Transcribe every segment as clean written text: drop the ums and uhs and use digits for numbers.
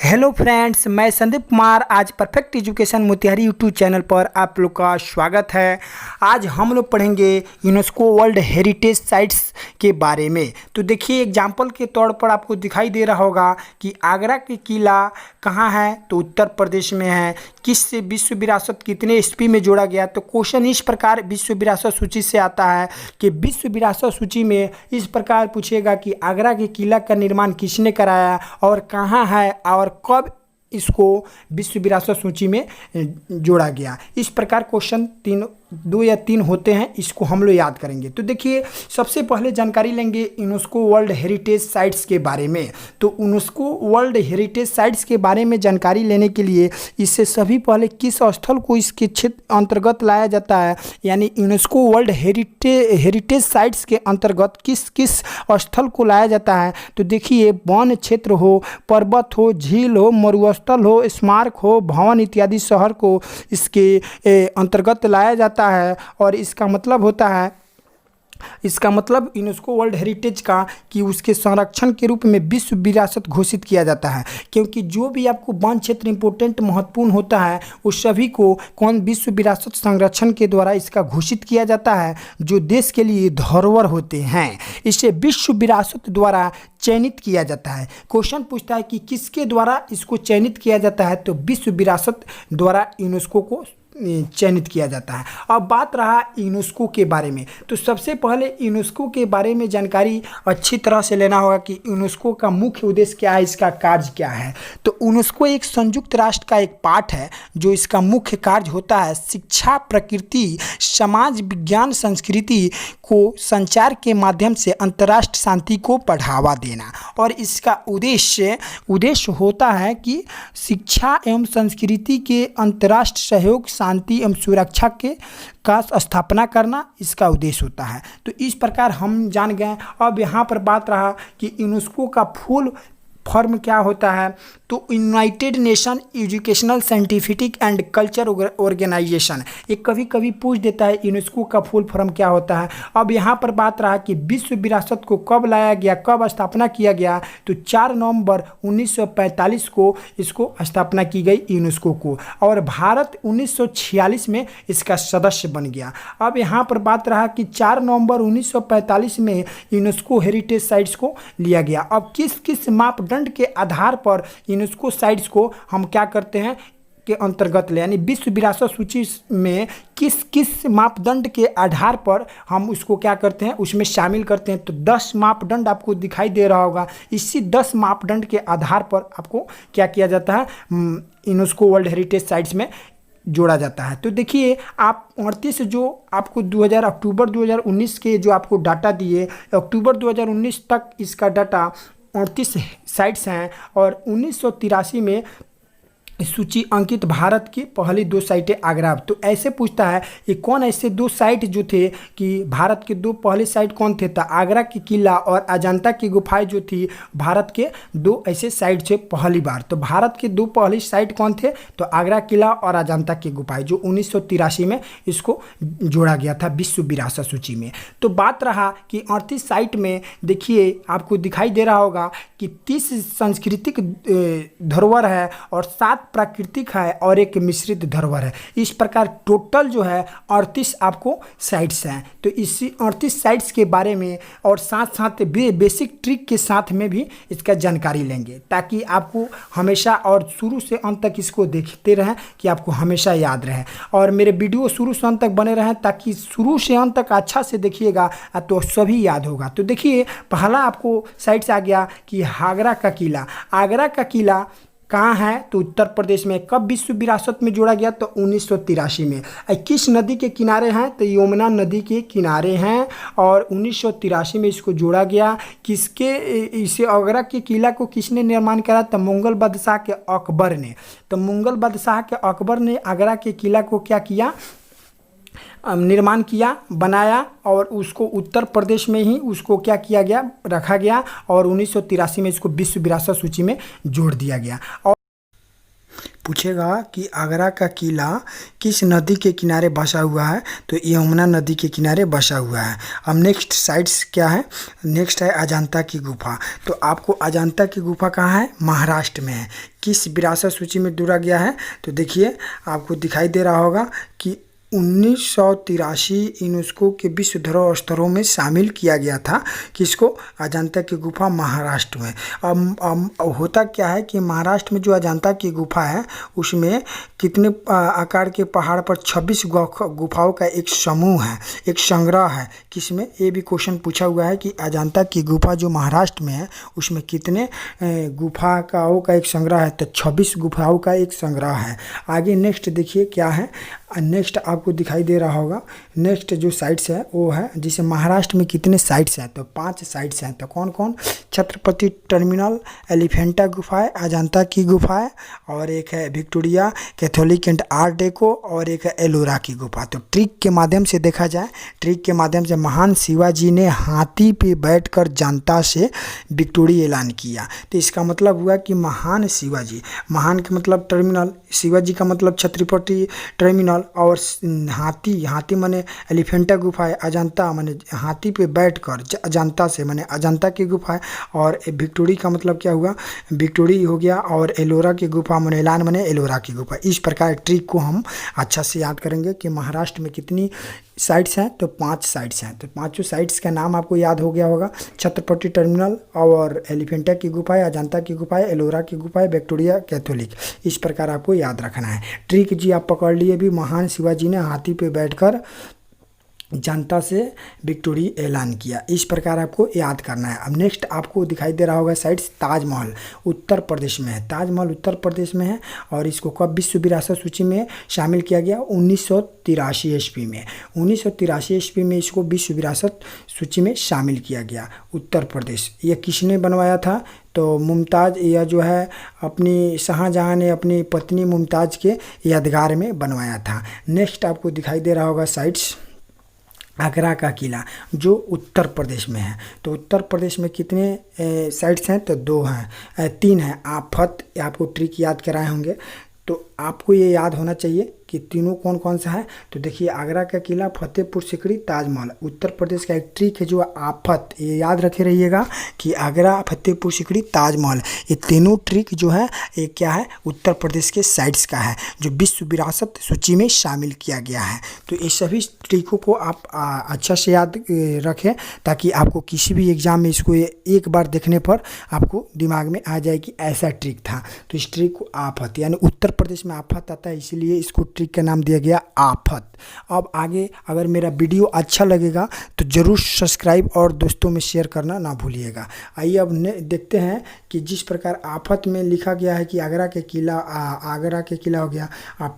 Hello friends, मैं संदीप कुमार आज perfect education Motihari YouTube channel पर आप लोग का स्वागत है। आज हम लोग पढ़ेंगे यूनेस्को वर्ल्ड हेरिटेज साइट्स के बारे में। तो देखिए, एग्जाम्पल के तौर पर आपको दिखाई दे रहा होगा कि आगरा की किला कहाँ है, तो उत्तर प्रदेश में है। किस से विश्व विरासत कितने ईस्वी में जोड़ा गया, तो क्वेश्चन इस प्रकार विश्व विरासत सूची से आता है कि विश्व विरासत सूची में इस प्रकार पूछेगा कि आगरा के किला का निर्माण किसने कराया और कहाँ है और कब इसको विश्व विरासत सूची में जोड़ा गया। इस प्रकार क्वेश्चन दो या तीन होते हैं, इसको हम लोग याद करेंगे। तो देखिए, सबसे पहले जानकारी लेंगे यूनेस्को वर्ल्ड हेरिटेज साइट्स के बारे में। तो यूनेस्को वर्ल्ड हेरिटेज साइट्स के बारे में जानकारी लेने के लिए इससे सभी पहले किस स्थल को इसके क्षेत्र अंतर्गत लाया जाता है, यानी यूनेस्को वर्ल्ड हेरिटेज साइट्स के अंतर्गत किस किस स्थल को लाया जाता है। तो देखिए, वन क्षेत्र हो, पर्वत हो, झील हो, मरुस्थल हो, स्मारक हो, भवन इत्यादि शहर को इसके अंतर्गत लाया जाता है। और इसका मतलब होता है, इसका मतलब यूनेस्को वर्ल्ड हेरिटेज का कि उसके संरक्षण के रूप में विश्व विरासत घोषित किया जाता है, क्योंकि जो भी आपको वन क्षेत्र इंपॉर्टेंट महत्वपूर्ण होता है उस सभी को कौन विश्व विरासत संरक्षण के द्वारा इसका घोषित किया जाता है, जो देश के लिए धरोहर होते हैं। इसे विश्व विरासत द्वारा चयनित किया जाता है। क्वेश्चन पूछता है कि किसके द्वारा इसको चयनित किया जाता है, तो विश्व विरासत द्वारा यूनेस्को को चयनित किया जाता है। अब बात रहा यूनेस्को के बारे में, तो सबसे पहले यूनेस्को के बारे में जानकारी अच्छी तरह से लेना होगा कि यूनेस्को का मुख्य उद्देश्य क्या है, इसका कार्य क्या है। तो यूनेस्को एक संयुक्त राष्ट्र का एक पार्ट है, जो इसका मुख्य कार्य होता है शिक्षा, प्रकृति, समाज विज्ञान, संस्कृति को संचार के माध्यम से अंतर्राष्ट्रीय शांति को बढ़ावा देना। और इसका उद्देश्य होता है कि शिक्षा एवं संस्कृति के अंतर्राष्ट्रीय सहयोग, शांति एवं सुरक्षा का स्थापना करना इसका उद्देश्य होता है। तो इस प्रकार हम जान गए। अब यहाँ पर बात रहा कि यूनेस्को का फुल फॉर्म क्या होता है, तो united nation educational scientific and culture organisation. ये कभी कभी पूछ देता है यूनेस्को का फुल फॉर्म क्या होता है। अब यहाँ पर बात रहा कि विश्व विरासत को कब लाया गया, कब स्थापना किया गया, तो 4 नवंबर 1945 को इसको स्थापना की गई यूनेस्को को, और भारत 1946 में इसका सदस्य बन गया। अब यहाँ पर बात रहा कि 4 नवंबर 1945 में यूनेस्को हेरिटेज साइट्स को लिया गया। अब किस किस मापदंड के आधार पर यूनेस्को साइट्स को हम क्या करते हैं के अंतर्गत ले, यानी विश्व विरासत सूची में किस किस मापदंड के आधार पर हम उसको क्या करते हैं, उसमें शामिल करते हैं। तो 10 मापदंड आपको दिखाई दे रहा होगा। इसी 10 मापदंड के आधार पर आपको क्या किया जाता है, यूनेस्को वर्ल्ड हेरिटेज साइट्स में जोड़ा जाता है। तो देखिए, आप 38 जो आपको अक्टूबर 2019 के जो आपको डाटा दिए, अक्टूबर 2019 तक इसका डाटा 38 साइट्स हैं, और 1983 में सूची अंकित भारत की पहली 2 साइटें आगरा। तो ऐसे पूछता है कि कौन ऐसे 2 साइट जो थे कि भारत के 2 पहले साइट कौन थे, तो आगरा की किला और अजंता की गुफाएं जो थी भारत के 2 ऐसे साइट थे पहली बार। तो भारत के 2 पहली साइट कौन थे, तो आगरा किला और अजंता की गुफाएं, जो 1983 में इसको जोड़ा गया था विश्व विरासत सूची में। तो बात रहा कि 38 साइट में देखिए आपको दिखाई दे रहा होगा कि 30 सांस्कृतिक धरोहर है और 7 प्राकृतिक है और एक मिश्रित धरोहर है। इस प्रकार टोटल जो है 38 आपको साइट्स हैं। तो इसी 38 साइट्स के बारे में और साथ साथ बेसिक ट्रिक के साथ में भी इसका जानकारी लेंगे, ताकि आपको हमेशा और शुरू से अंत तक इसको देखते रहें कि आपको हमेशा याद रहे। और मेरे वीडियो शुरू से अंत तक बने रहें, ताकि शुरू से अंत तक अच्छा से देखिएगा तो सभी याद होगा। तो देखिए, पहला आपको साइट्स आ गया कि आगरा का किला। आगरा का किला कहाँ है, तो उत्तर प्रदेश में। कब विश्व विरासत में जोड़ा गया, तो 1983 में। किस नदी के किनारे हैं, तो यमुना नदी के किनारे हैं, और 1983 में इसको जोड़ा गया। इसे आगरा के किला को किसने निर्माण करा, तो मुगल बादशाह के अकबर ने। तो मुगल बादशाह के अकबर ने आगरा के किला को क्या किया, निर्माण किया, बनाया, और उसको उत्तर प्रदेश में ही उसको क्या किया गया, रखा गया, और 1983 में इसको विश्व विरासत सूची में जोड़ दिया गया। और पूछेगा कि आगरा का किला किस नदी के किनारे बसा हुआ है, तो यमुना नदी के किनारे बसा हुआ है। अब नेक्स्ट साइट्स क्या है, नेक्स्ट है अजंता की गुफा। तो आपको अजंता की गुफा कहाँ है, महाराष्ट्र में है। किस विरासत सूची में जोड़ा गया है, तो देखिए आपको दिखाई दे रहा होगा कि 1983 यूनेस्को के विश्व धरोहर स्थलों में शामिल किया गया था। किसको, अजंता की गुफा, महाराष्ट्र में। अब होता क्या है कि महाराष्ट्र में जो अजंता की गुफा है उसमें कितने आकार के पहाड़ पर 26 गुफाओं का एक समूह है, एक संग्रह है। किसमें, ये भी क्वेश्चन पूछा हुआ है कि अजंता की गुफा जो महाराष्ट्र में है उसमें कितने गुफाओं का एक संग्रह है, तो 26 गुफाओं का एक संग्रह है। आगे नेक्स्ट देखिए क्या है, नेक्स्ट आपको दिखाई दे रहा होगा। नेक्स्ट जो साइट्स है वो है, जैसे महाराष्ट्र में कितने साइट्स हैं, तो 5 साइट्स हैं। तो कौन कौन, छत्रपति टर्मिनल, एलिफेंटा गुफा है, अजंता की गुफा है, और एक है Victoria Catholic and art deco, और एक है एलोरा की गुफा। तो ट्रिक के माध्यम से देखा जाए, ट्रिक के माध्यम से महान शिवाजी ने हाथी पे बैठकर जनता से विक्टोरी ऐलान किया। तो इसका मतलब हुआ कि महान शिवाजी, महान का मतलब टर्मिनल, शिवाजी का मतलब छत्रपति टर्मिनल, और हाथी माने एलिफेंटा गुफा है, अजंता माने हाथी पे बैठकर, अजंता से माने अजंता की गुफा है, और विक्टोरी का मतलब क्या हुआ, विक्टोरी हो गया, और एलोरा की गुफा माने ऐलान माने एलोरा की गुफा। इस प्रकार ट्रिक को हम अच्छा से याद करेंगे कि महाराष्ट्र में कितनी साइट्स हैं, तो 5 साइट्स हैं। तो पांचों साइट्स का नाम आपको याद हो गया होगा, छत्रपति टर्मिनल, और एलिफेंटा की गुफा है, अजंता की गुफा है, एलोरा की गुफा है, विक्टोरिया कैथोलिक। इस प्रकार आपको याद रखना है। ट्रिक जी आप पकड़ लिए भी, महान शिवाजी ने हाथी पे बैठकर जनता से विक्टोरी ऐलान किया। इस प्रकार आपको याद करना है। अब नेक्स्ट आपको दिखाई दे रहा होगा साइट्स, ताजमहल उत्तर प्रदेश में है। ताजमहल उत्तर प्रदेश में है, और इसको कब विश्व विरासत सूची में शामिल किया गया, 1983 ईस्वी में। 1983 ईस्वी में इसको विश्व विरासत सूची में शामिल किया गया, उत्तर प्रदेश। ये किसने बनवाया था, तो मुमताज़, यह जो है अपनी शाहजहाँ ने अपनी पत्नी मुमताज़ के यादगार में बनवाया था। नेक्स्ट आपको दिखाई दे रहा होगा साइट्स, आगरा का किला जो उत्तर प्रदेश में है। तो उत्तर प्रदेश में कितने साइट्स हैं, तो 2 हैं, 3 हैं। आफत, आपको ट्रिक याद कराए होंगे, तो आपको ये याद होना चाहिए कि तीनों कौन कौन सा है। तो देखिए, आगरा का किला, फतेहपुर सिकरी, ताजमहल। उत्तर प्रदेश का एक ट्रिक है जो आफत, ये याद रखे रहिएगा कि आगरा, फतेहपुर सिकरी, ताजमहल, ये तीनों ट्रिक जो है ये क्या है, उत्तर प्रदेश के साइट्स का है, जो विश्व विरासत सूची में शामिल किया गया है। तो ये सभी ट्रिकों को आप अच्छा से याद रखें, ताकि आपको किसी भी एग्जाम में इसको एक बार देखने पर आपको दिमाग में आ जाए कि ऐसा ट्रिक था। तो इस ट्रिक को आफत, यानी उत्तर प्रदेश में आफत आता है, इसीलिए इसको ट्रिक का नाम दिया गया आफत। अब आगे अगर मेरा वीडियो अच्छा लगेगा तो ज़रूर सब्सक्राइब और दोस्तों में शेयर करना ना भूलिएगा। आइए अब देखते हैं कि जिस प्रकार आफत में लिखा गया है कि आगरा के किला, आगरा के किला हो गया,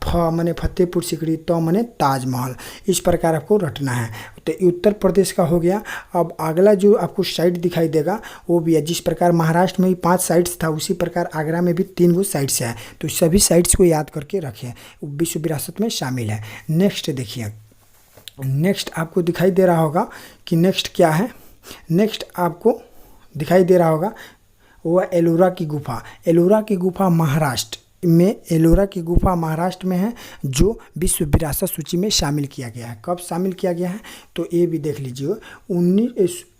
फ माने फतेहपुर सिकरी, तो माने ताजमहल। इस प्रकार आपको रटना है। तो उत्तर प्रदेश का हो गया। अब अगला जो आपको साइट दिखाई देगा वो भी है, जिस प्रकार महाराष्ट्र में भी 5 साइट्स था, उसी प्रकार आगरा में भी 3 गो साइट्स है। तो सभी साइट्स को याद करके रखें, विश्व विरासत में शामिल है। नेक्स्ट देखिए, नेक्स्ट आपको दिखाई दे रहा होगा कि नेक्स्ट क्या है। नेक्स्ट आपको दिखाई दे रहा होगा वो है एलोरा की गुफा। एलोरा की गुफा महाराष्ट्र में, एलोरा की गुफा महाराष्ट्र में है, जो विश्व विरासत सूची में शामिल किया गया है। कब शामिल किया गया है, तो ये भी देख लीजिए।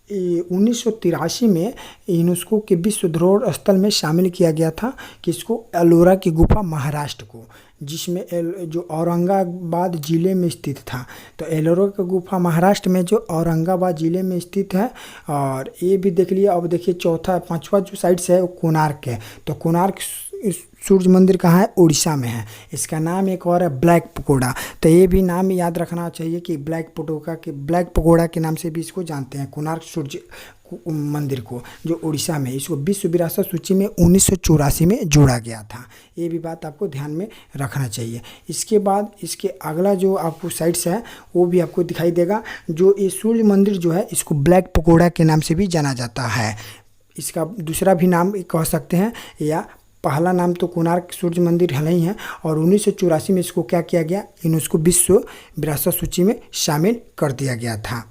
1983 में यूनेस्को के विश्व धरोहर स्थल में शामिल किया गया था, किसको, एलोरा की गुफा महाराष्ट्र को, जिसमें जो औरंगाबाद ज़िले में स्थित था। तो एलोरा की गुफा महाराष्ट्र में जो औरंगाबाद ज़िले में स्थित है। और ये भी देख लिया। अब देखिए पांचवा जो साइट्स है वो कोणार्क है। तो कोणार्क सूर्य मंदिर कहाँ है, उड़ीसा में है। इसका नाम एक और है ब्लैक पकोड़ा। तो ये भी नाम याद रखना चाहिए कि ब्लैक पकोड़ा के नाम से भी इसको जानते हैं, कोणार्क सूर्य मंदिर को, जो उड़ीसा में। इसको विश्व विरासत सूची में 1984 में जोड़ा गया था। ये भी बात आपको ध्यान में रखना चाहिए। इसके बाद इसके अगला जो आपको साइट्स है वो भी आपको दिखाई देगा। जो ये सूर्य मंदिर जो है इसको ब्लैक पकोड़ा के नाम से भी जाना जाता है। इसका दूसरा भी नाम कह सकते हैं, या पहला नाम तो कोणार्क सूर्य मंदिर है ही है। और 1984 में इसको क्या किया गया, यूनेस्को विश्व विरासत सूची में शामिल कर दिया गया था।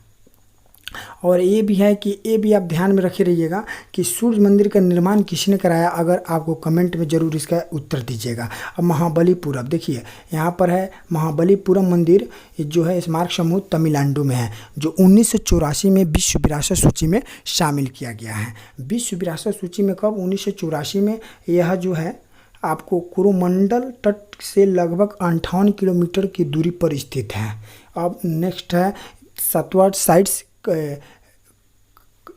और ये भी है कि ये भी आप ध्यान में रखे रहिएगा कि सूर्य मंदिर का निर्माण किसने कराया, अगर आपको कमेंट में ज़रूर इसका उत्तर दीजिएगा। अब महाबलीपुरम देखिए, यहाँ पर है महाबलीपुरम मंदिर जो है स्मारक समूह तमिलनाडु में है, जो 1984 में विश्व विरासत सूची में शामिल किया गया है। विश्व विरासत सूची में कब? 1984 में। यह जो है आपको कोरोमंडल तट से लगभग 58 किलोमीटर की दूरी पर स्थित है। अब नेक्स्ट है सतवाड़ साइट्स।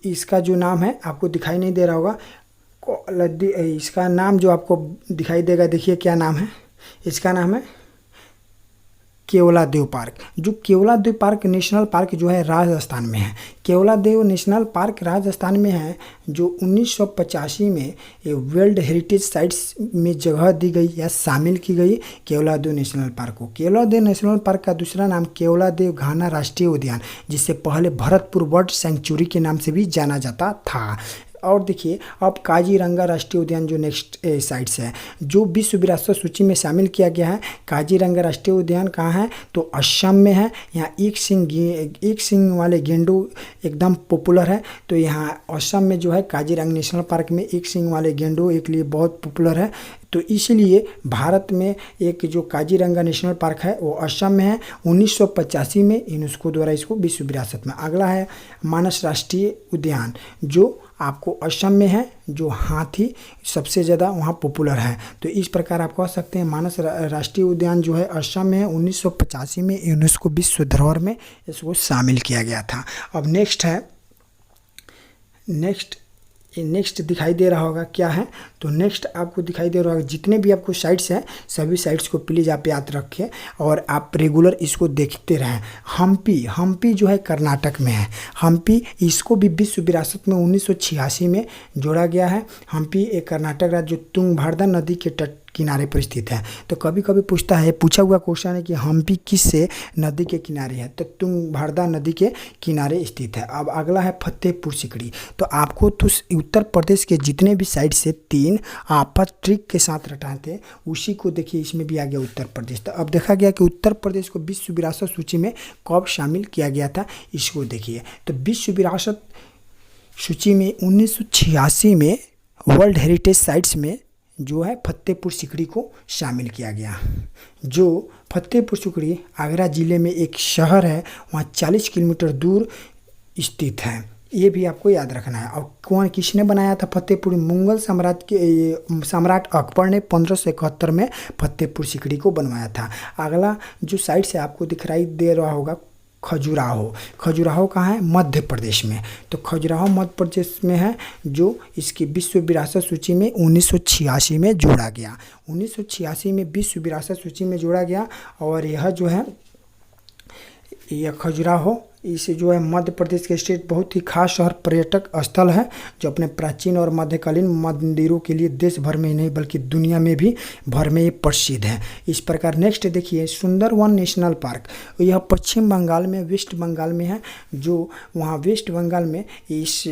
इसका जो नाम है आपको दिखाई नहीं दे रहा होगा, इसका नाम जो आपको दिखाई देगा, देखिए क्या नाम है इसका। नाम है केवलादेव पार्क। जो केवलादेव पार्क नेशनल पार्क जो है राजस्थान में है। केवलादेव नेशनल पार्क राजस्थान में है, जो 1985 में ये वर्ल्ड हेरिटेज साइट्स में जगह दी गई या शामिल की गई केवलादेव नेशनल पार्क को। केवलादेव नेशनल पार्क का दूसरा नाम केवलादेव घाना राष्ट्रीय उद्यान, जिससे पहले भरतपुर बर्ड सेंचुरी के नाम से भी जाना जाता था। और देखिए अब काजीरंगा राष्ट्रीय उद्यान जो नेक्स्ट साइट्स है, जो विश्व विरासत सूची में शामिल किया गया है। काजीरंगा राष्ट्रीय उद्यान कहाँ है? तो असम में है। यहाँ एक सिंग वाले गेंडू एकदम पॉपुलर है, तो यहाँ असम में जो है काजीरंगा नेशनल पार्क में एक सिंग वाले गेंडू एक लिए बहुत पॉपुलर है, तो इसलिए भारत में एक जो काजीरंगा नेशनल पार्क है वो असम में है। 1985 में यूनेस्को द्वारा इसको विश्व विरासत में। अगला है मानस राष्ट्रीय उद्यान, जो आपको असम में है, जो हाथी सबसे ज़्यादा वहाँ पॉपुलर है। तो इस प्रकार आप कह सकते हैं मानस राष्ट्रीय उद्यान जो है असम में है। 1985 में यूनेस्को विश्व धरोहर में इसको शामिल किया गया था। अब नेक्स्ट है, नेक्स्ट दिखाई दे रहा होगा क्या है? तो नेक्स्ट आपको दिखाई दे रहा होगा, जितने भी आपको साइट्स हैं सभी साइट्स को प्लीज़ आप याद रखें और आप रेगुलर इसको देखते रहें। हम्पी जो है कर्नाटक में है। हम्पी इसको भी विश्व विरासत में 1986 में जोड़ा गया है। हम्पी एक कर्नाटक राज्य जो तुंगभद्रा नदी के तट किनारे पर स्थित है। तो कभी कभी पूछा हुआ क्वेश्चन है कि हम्पी किस से नदी के किनारे है? तो तुंगभद्रा नदी के किनारे स्थित है। अब अगला है फतेहपुर सिकड़ी। तो आपको तो उत्तर प्रदेश के जितने भी साइड से 3 आपस ट्रिक के साथ रटाए थे, उसी को देखिए इसमें भी आ गया उत्तर प्रदेश। तो अब देखा गया कि उत्तर प्रदेश को विश्व विरासत सूची में कब शामिल किया गया था, इसको देखिए। तो विश्व विरासत सूची में 1986 में वर्ल्ड हेरिटेज साइट्स में जो है फतेहपुर सिकड़ी को शामिल किया गया। जो फतेहपुर सिकड़ी आगरा ज़िले में एक शहर है, वहाँ 40 किलोमीटर दूर स्थित है। ये भी आपको याद रखना है। और किसने बनाया था फतेहपुर? मुगल सम्राट अकबर ने 1571 में फतेहपुर सिकड़ी को बनवाया था। अगला जो साइड से आपको दिखाई दे रहा होगा खजुराहो कहाँ है? मध्य प्रदेश में। तो खजुराहो मध्य प्रदेश में है, जो इसकी विश्व विरासत सूची में 1986 में जोड़ा गया। 1986 में विश्व विरासत सूची में जोड़ा गया। और यह जो है यह खजुराहो इसे जो है मध्य प्रदेश के स्टेट बहुत ही खास और पर्यटक स्थल है, जो अपने प्राचीन और मध्यकालीन मंदिरों के लिए देश भर में ही नहीं बल्कि दुनिया में भी भर में ये प्रसिद्ध है। इस प्रकार नेक्स्ट देखिए सुंदरवन नेशनल पार्क। यह पश्चिम बंगाल में वेस्ट बंगाल में है, जो वहाँ वेस्ट बंगाल में इस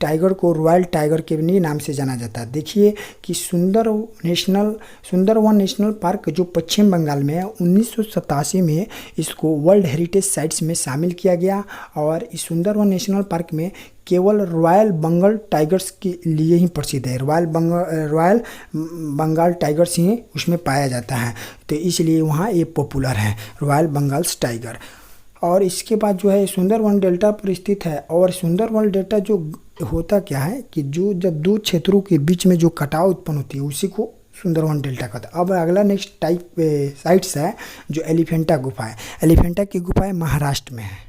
टाइगर को रॉयल टाइगर के भी नाम से जाना जाता है। देखिए कि सुंदरवन नेशनल पार्क जो पश्चिम बंगाल में है, 1987 में इसको वर्ल्ड हेरिटेज साइट्स में शामिल किया गया। और इस सुंदरवन नेशनल पार्क में केवल रॉयल बंगाल टाइगर्स के लिए ही प्रसिद्ध है। रॉयल बंगाल टाइगर्स ही उसमें पाया जाता है, तो इसलिए वहाँ ये पॉपुलर है रॉयल बंगाल्स टाइगर। और इसके बाद जो है सुंदरवन डेल्टा पर स्थित है। और सुंदरवन डेल्टा जो होता क्या है कि जो जब दो क्षेत्रों के बीच में जो कटाव उत्पन्न होती है उसी को सुंदरवन डेल्टा कहता है। अब अगला नेक्स्ट साइट्स है जो एलिफेंटा गुफा है। एलिफेंटा की गुफा महाराष्ट्र में है।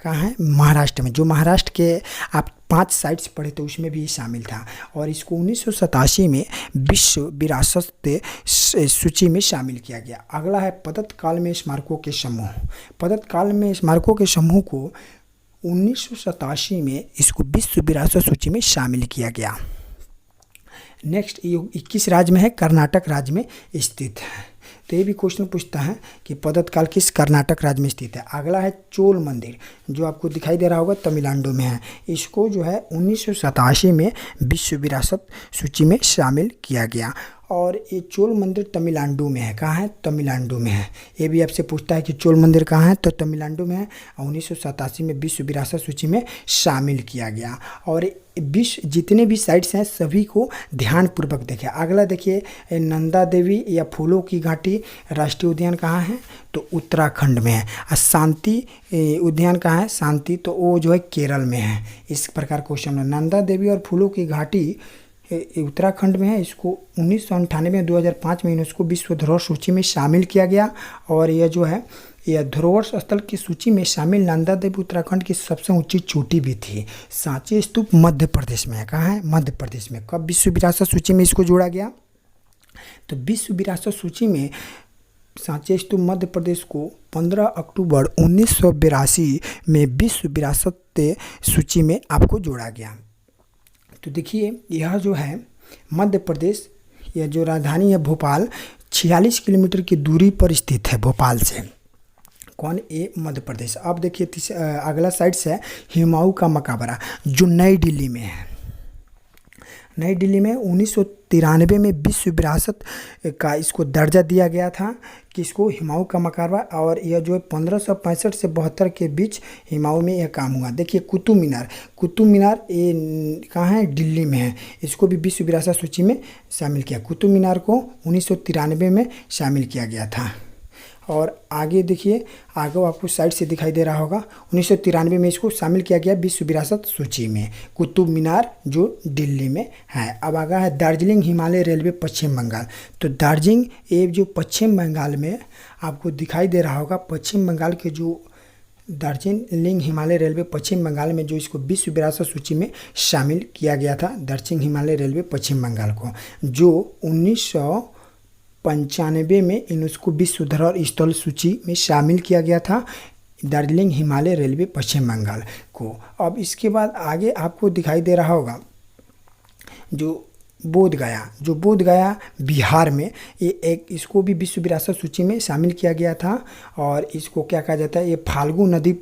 कहाँ है? महाराष्ट्र में। जो महाराष्ट्र के आप 5 साइट्स पढ़े थे उसमें भी शामिल था। और इसको 1987 में विश्व विरासत सूची में शामिल किया गया। अगला है पतत काल में स्मारकों के समूह। पतत काल में स्मारकों के समूह को 1987 में इसको विश्व विरासत सूची में शामिल किया गया। नेक्स्ट ये किस राज्य में है? कर्नाटक राज्य में स्थित है। तो ये भी क्वेश्चन पूछता है कि पतत काल किस कर्नाटक राज्य में स्थित है। अगला है चोल मंदिर, जो आपको दिखाई दे रहा होगा तमिलनाडु में है। इसको जो है 1987 में विश्व विरासत सूची में शामिल किया गया। और ये चोल मंदिर तमिलनाडु में है। कहाँ है? तमिलनाडु में है। ये भी आपसे पूछता है कि चोल मंदिर कहाँ है, तो तमिलनाडु में है। 1987 में विश्व विरासत सूची में शामिल किया गया। और विश्व जितने भी साइट्स हैं सभी को ध्यानपूर्वक देखें। अगला देखिए, नंदा देवी या फूलों की घाटी राष्ट्रीय उद्यान कहाँ है, तो उत्तराखंड में है। और शांति उद्यान कहाँ है? शांति, तो वो जो है केरल में है। इस प्रकार क्वेश्चन है। नंदा देवी और फूलों की घाटी उत्तराखंड में है। इसको 1998 में 2005 में यूनेस्को विश्व धरोहर सूची में शामिल किया गया। और यह जो है यह धरोहर स्थल की सूची में शामिल नंदा देवी उत्तराखंड की सबसे ऊंची चोटी भी थी। सांची स्तूप मध्य प्रदेश में है। कहाँ है? मध्य प्रदेश में। कब विश्व विरासत सूची में इसको जोड़ा गया, तो विश्व विरासत सूची में सांची स्तूप मध्य प्रदेश को 15 अक्टूबर 1982 में विश्व विरासत सूची में आपको जोड़ा गया। तो देखिए, यह जो है मध्य प्रदेश, यह जो राजधानी है भोपाल, 46 किलोमीटर की दूरी पर स्थित है भोपाल से। कौन? ये मध्य प्रदेश। अब देखिए अगला साइट्स है हुमायूं का मकबरा, जो नई दिल्ली में है। नई दिल्ली में 1993 में विश्व विरासत का इसको दर्जा दिया गया था कि इसको हुमायूं का मकबरा। और यह जो है 1565 से 72 के बीच हुमायूं में यह काम हुआ। देखिए कुतुब मीनार ये कहाँ है? दिल्ली में है। इसको भी विश्व विरासत सूची में शामिल किया। कुतुब मीनार को 1993 में शामिल किया गया था। और आगे देखिए, आगे आपको साइड से दिखाई दे रहा होगा, 1993 में इसको शामिल किया गया विश्व विरासत सूची में। कुतुब मीनार जो दिल्ली में है। अब आगे है दार्जिलिंग हिमालय रेलवे पश्चिम बंगाल। तो दार्जिलिंग ये जो पश्चिम बंगाल में आपको दिखाई दे रहा होगा, पश्चिम बंगाल के जो दार्जिलिंग हिमालय रेलवे पश्चिम बंगाल में जो इसको विश्व विरासत सूची में शामिल किया गया था, दार्जिलिंग हिमालय रेलवे पश्चिम बंगाल को, जो 1995 में यूनेस्को विश्व धरोहर स्थल सूची में शामिल किया गया था, दार्जिलिंग हिमालय रेलवे पश्चिम बंगाल को। अब इसके बाद आगे आपको दिखाई दे रहा होगा जो बोध गया बिहार में, ये एक इसको भी विश्व विरासत सूची में शामिल किया गया था। और इसको क्या कहा जाता है? ये फाल्गु नदी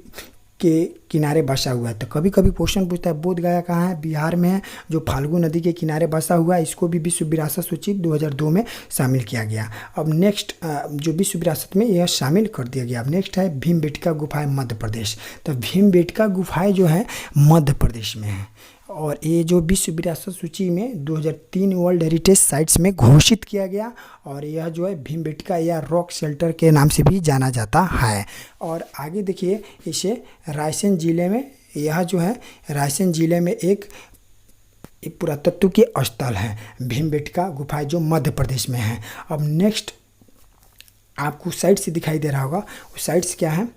के किनारे बसा हुआ है। तो कभी कभी क्वेश्चन पूछता है बोध गया कहाँ है? बिहार में है, जो फाल्गु नदी के किनारे बसा हुआ है। इसको भी विश्व विरासत सूची 2002 में शामिल किया गया। अब नेक्स्ट जो विश्व विरासत में यह शामिल कर दिया गया। अब नेक्स्ट है भीमबेटका गुफाएं मध्य प्रदेश। तो भीमबेटका गुफाएं जो है मध्य प्रदेश में है। और ये जो विश्व विरासत सूची में 2003 वर्ल्ड हेरिटेज साइट्स में घोषित किया गया। और यह जो है भीमबेटका या रॉक शेल्टर के नाम से भी जाना जाता है। और आगे देखिए, इसे रायसेन जिले में, यह जो है रायसेन जिले में एक पुरातत्व के स्थल है भीमबेटका गुफाएं, जो मध्य प्रदेश में है। अब नेक्स्ट आपको साइट से दिखाई दे रहा होगा, वो साइट्स क्या है?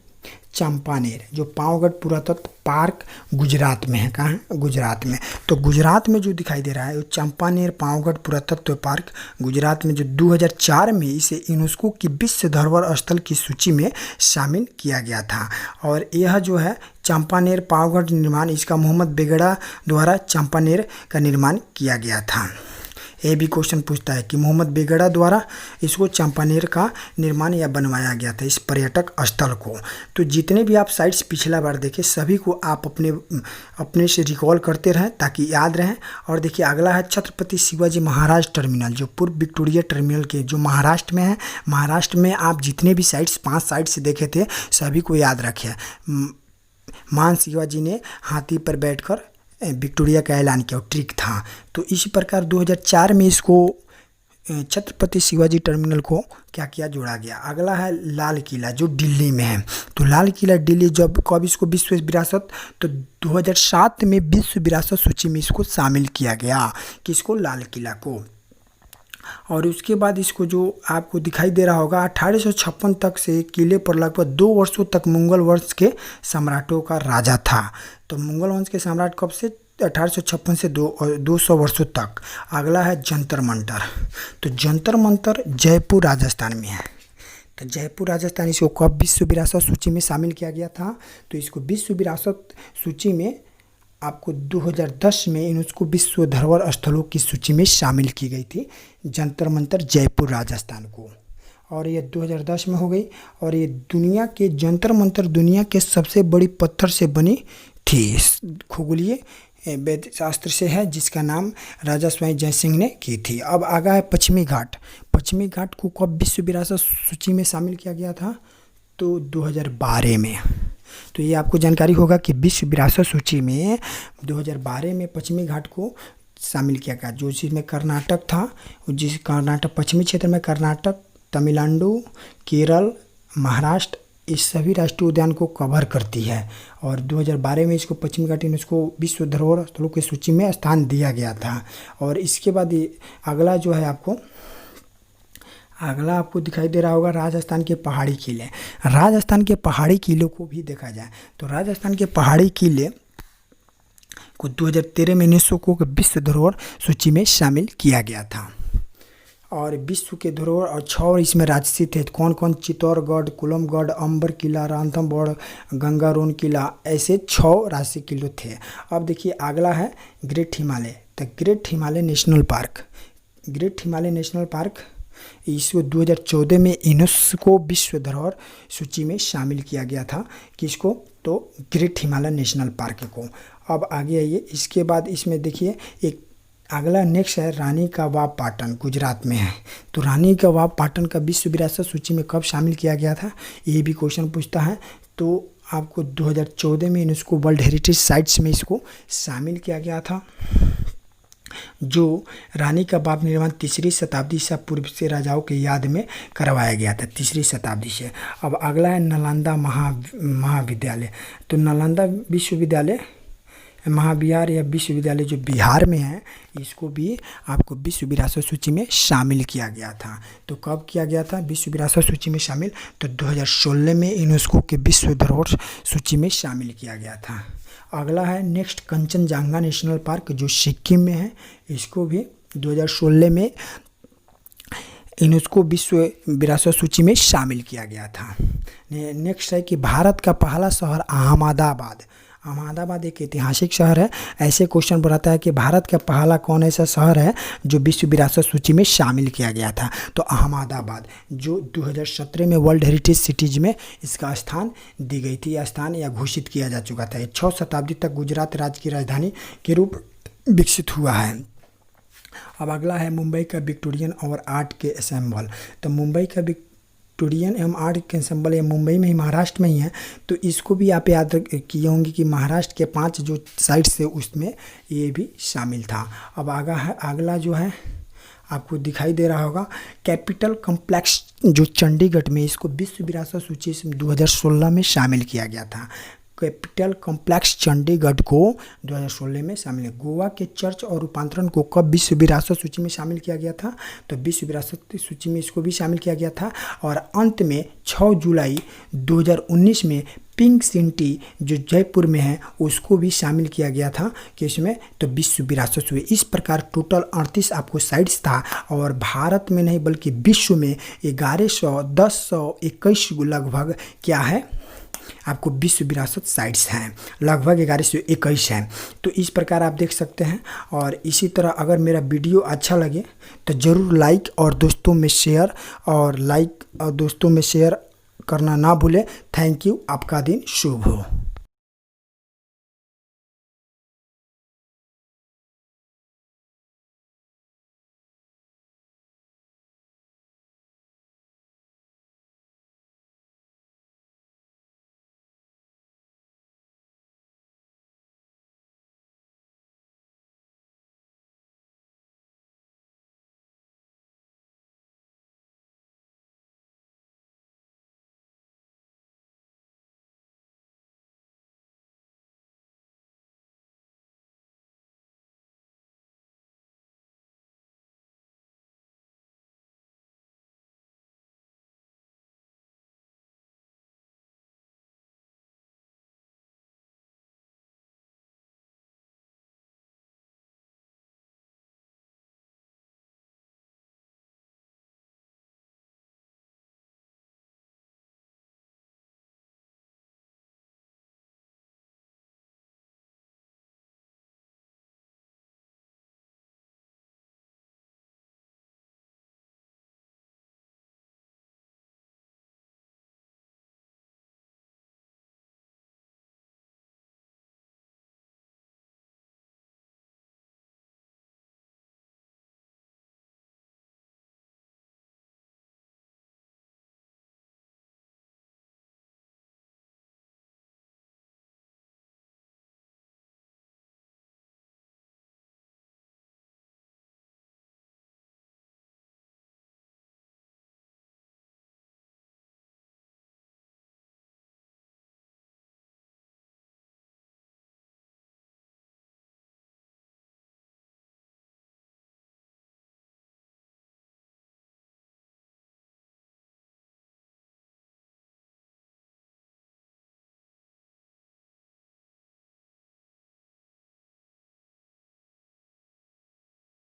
चंपानेर, जो पावागढ़ पुरातत्व पार्क गुजरात में है। कहाँ है? गुजरात में। तो गुजरात में जो दिखाई दे रहा है वो चंपानेर पावागढ़ पुरातत्व पार्क गुजरात में, जो 2004 में इसे यूनेस्को की विश्व धरोहर स्थल की सूची में शामिल किया गया था। और यह जो है चंपानेर पावागढ़ निर्माण, इसका मोहम्मद बेगड़ा द्वारा चंपानेर का निर्माण किया गया था। ये भी क्वेश्चन पूछता है कि मोहम्मद बेगड़ा द्वारा इसको चंपानेर का निर्माण या बनवाया गया था, इस पर्यटक स्थल को। तो जितने भी आप साइट्स पिछला बार देखे सभी को आप अपने से रिकॉल करते रहें ताकि याद रहें। और देखिए अगला है छत्रपति शिवाजी महाराज टर्मिनल, जो पूर्व विक्टोरिया टर्मिनल के, जो महाराष्ट्र में है। महाराष्ट्र में आप जितने भी साइट्स 5 साइट्स देखे थे सभी को याद रखें। महान शिवाजी ने हाथी पर बैठकर विक्टोरिया का ऐलान किया, ट्रिक था। तो इसी प्रकार 2004 में इसको छत्रपति शिवाजी टर्मिनल को क्या किया? जोड़ा गया। अगला है लाल किला, जो दिल्ली में है। तो लाल किला दिल्ली जब कब इसको विश्व विरासत, तो 2007 में विश्व विरासत सूची में इसको शामिल किया गया, किसको? लाल किला को। और उसके बाद इसको जो आपको दिखाई दे रहा होगा 1856 तक से किले पर लगभग 2 वर्षों तक मुगल वंश के सम्राटों का राजा था। तो मुगल वंश के सम्राट कब से? 1856 से 200 वर्षों तक। अगला है जंतर मंतर। तो जंतर मंतर जयपुर राजस्थान में है। तो जयपुर राजस्थान, इसको कब विश्व विरासत सूची में शामिल किया गया था? तो इसको विश्व विरासत सूची में आपको 2010 में यूनेस्को विश्व धरोहर स्थलों की सूची में शामिल की गई थी जंतर मंतर जयपुर राजस्थान को। और ये 2010 में हो गई। और ये दुनिया के जंतर मंतर दुनिया के सबसे बड़ी पत्थर से बनी थी। खगोलीय वैद्य शास्त्र से है, जिसका नाम राजा स्वाई जय सिंह ने की थी। अब आगा है पश्चिमी घाट। पश्चिमी घाट को कब विश्व विरासत सूची में शामिल किया गया था? तो 2012 में। तो ये आपको जानकारी होगा कि विश्व विरासत सूची में 2012 में पश्चिमी घाट को शामिल किया गया, जो जिसमें कर्नाटक था, जिस कर्नाटक पश्चिमी क्षेत्र में कर्नाटक, तमिलनाडु, केरल, महाराष्ट्र, इस सभी राष्ट्रीय उद्यान को कवर करती है। और 2012 में इसको पश्चिमी घाट यूनेस्को विश्व धरोहर स्थलों की सूची में स्थान दिया गया था। और इसके बाद अगला जो है अगला आपको दिखाई दे रहा होगा राजस्थान के पहाड़ी किले। राजस्थान के पहाड़ी किलों को भी देखा जाए तो राजस्थान के पहाड़ी किले को 2013 में यूनेस्को को विश्व धरोहर सूची में शामिल किया गया था। और विश्व के धरोहर और 6 इसमें राजसी थे। कौन कौन? चित्तौड़गढ़, कुलमगढ़, अंबर किला, रणथंभौर, गंगारोन किला, ऐसे 6 राजसी किले थे। अब देखिए अगला है ग्रेट हिमालय। तो great Himalaya national park, great Himalaya national park इसको 2014 में यूनेस्को विश्व धरोहर सूची में शामिल किया गया था। किसको? तो ग्रेट हिमालय नेशनल पार्क को। अब आगे आइए, इसके बाद इसमें देखिए एक अगला नेक्स्ट है रानी का वाव पाटन, गुजरात में है। तो रानी का वाव पाटन का विश्व विरासत सूची में कब शामिल किया गया था? ये भी क्वेश्चन पूछता है। तो आपको 2014 में यूनेस्को वर्ल्ड हेरिटेज साइट्स में इसको शामिल किया गया था। जो रानी का बाग निर्माण 3री शताब्दी ईसा पूर्व से राजाओं के याद में करवाया गया था, 3री शताब्दी से। अब अगला है नालंदा महाविद्यालय। तो नालंदा विश्वविद्यालय, महाविहार या विश्वविद्यालय जो बिहार में है, इसको भी आपको विश्व विरासत सूची में शामिल किया गया था। तो कब किया गया था विश्व विरासत सूची में शामिल? तो 2016 में यूनेस्को के विश्व धरोहर सूची में शामिल किया गया था। अगला है नेक्स्ट कंचनजंगा नेशनल पार्क, जो सिक्किम में है। इसको भी 2016 में यूनेस्को विश्व विरासत सूची में शामिल किया गया था। नेक्स्ट है कि भारत का पहला शहर अहमदाबाद। अहमदाबाद एक ऐतिहासिक शहर है। ऐसे क्वेश्चन बनाता है कि भारत का पहला कौन ऐसा शहर है जो विश्व विरासत सूची में शामिल किया गया था? तो अहमदाबाद, जो 2017 में वर्ल्ड हेरिटेज सिटीज में इसका स्थान दी गई थी, स्थान या घोषित किया जा चुका था। 6 शताब्दी तक गुजरात राज्य की राजधानी के रूप विकसित हुआ है। अब अगला है मुंबई का विक्टोरियन और आर्ट के एसेंबल। तो मुंबई का विक्टोरियन एवं आर्ट के एसेंबल ये मुंबई में ही, महाराष्ट्र में ही है। तो इसको भी आप याद किए होंगे कि महाराष्ट्र के 5 जो साइट्स थे उसमें ये भी शामिल था। अब अगला जो है आपको दिखाई दे रहा होगा कैपिटल कॉम्प्लेक्स, जो चंडीगढ़ में, इसको विश्व विरासत सूची से 2016 में शामिल किया गया था। कैपिटल कॉम्प्लेक्स चंडीगढ़ को 2016 में शामिल है। गोवा के चर्च और रूपांतरण को कब विश्व विरासत सूची में शामिल किया गया था? तो विश्व विरासत सूची में इसको भी शामिल किया गया था। और अंत में 6 जुलाई 2019 में पिंक सिटी जो जयपुर में है उसको भी शामिल किया गया था कि इसमें तो विश्व विरासत सूची। इस प्रकार टोटल 38 आपको साइट्स था। और भारत में नहीं बल्कि विश्व में 1121 लगभग क्या है आपको विश्व विरासत साइट्स हैं, लगभग 1121 हैं। तो इस प्रकार आप देख सकते हैं। और इसी तरह अगर मेरा वीडियो अच्छा लगे तो ज़रूर लाइक और दोस्तों में शेयर करना ना भूलें। Thank you. आपका दिन शुभ हो।